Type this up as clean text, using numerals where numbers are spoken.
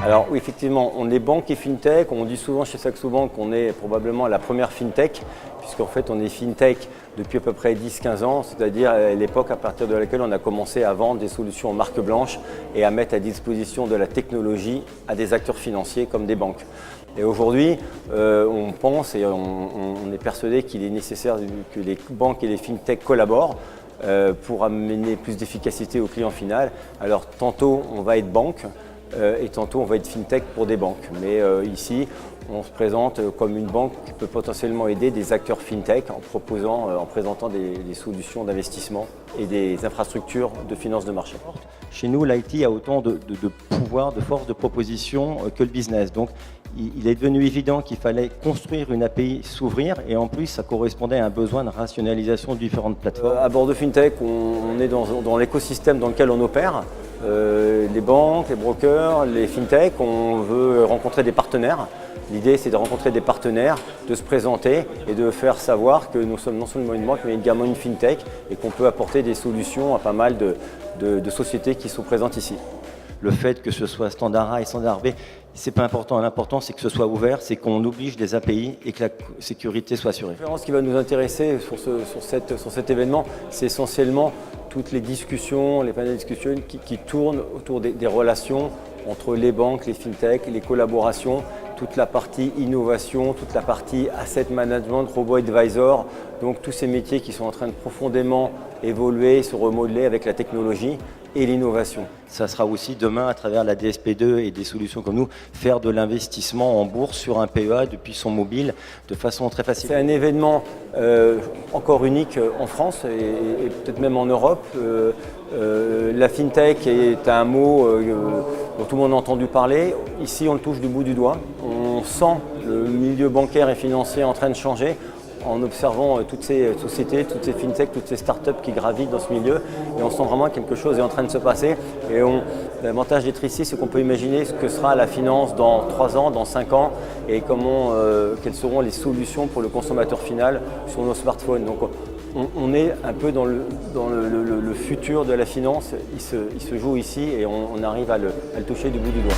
Alors oui, effectivement, on est banque et fintech. On dit souvent chez Saxo Bank qu'on est probablement la première fintech, puisqu'en fait on est fintech depuis à peu près 10-15 ans, c'est-à-dire l'époque à partir de laquelle on a commencé à vendre des solutions en marque blanche et à mettre à disposition de la technologie à des acteurs financiers comme des banques. Et aujourd'hui, on pense et on est persuadé qu'il est nécessaire que les banques et les fintech collaborent pour amener plus d'efficacité au client final. Alors tantôt on va être banque, et tantôt on va être fintech pour des banques. Mais ici, on se présente comme une banque qui peut potentiellement aider des acteurs fintech en présentant des solutions d'investissement et des infrastructures de finance de marché. Chez nous, l'IT a autant de pouvoir, de force de proposition que le business. Donc, il est devenu évident qu'il fallait construire une API, s'ouvrir, et en plus, ça correspondait à un besoin de rationalisation de différentes plateformes. À bord de FinTech, on est dans l'écosystème dans lequel on opère. Les banques, les brokers, les FinTech, on veut rencontrer des partenaires. L'idée, c'est de rencontrer des partenaires, de se présenter et de faire savoir que nous sommes non seulement une banque, mais également une FinTech et qu'on peut apporter des solutions à pas mal de sociétés qui sont présentes ici. Le fait que ce soit standard A et standard B, c'est pas important. L'important, c'est que ce soit ouvert, c'est qu'on oblige des API et que la sécurité soit assurée. Ce qui va nous intéresser sur cet événement, c'est essentiellement toutes les discussions, les panels de discussion qui tournent autour des relations entre les banques, les fintech, les collaborations, toute la partie innovation, toute la partie asset management, robot advisor, donc tous ces métiers qui sont en train de profondément évoluer, se remodeler avec la technologie et l'innovation. Ça sera aussi demain, à travers la DSP2 et des solutions comme nous, faire de l'investissement en bourse sur un PEA depuis son mobile de façon très facile. C'est un événement encore unique en France et peut-être même en Europe. La FinTech est un mot dont tout le monde a entendu parler. Ici, on le touche du bout du doigt. On sent le milieu bancaire et financier en train de changer en observant toutes ces sociétés, toutes ces fintech, toutes ces startups qui gravitent dans ce milieu. Et on sent vraiment que quelque chose est en train de se passer. Et l'avantage d'être ici, c'est qu'on peut imaginer ce que sera la finance dans 3 ans, dans 5 ans, et quelles seront les solutions pour le consommateur final sur nos smartphones. Donc, on est un peu dans le futur de la finance. Il se joue ici et on arrive à le toucher du bout du doigt.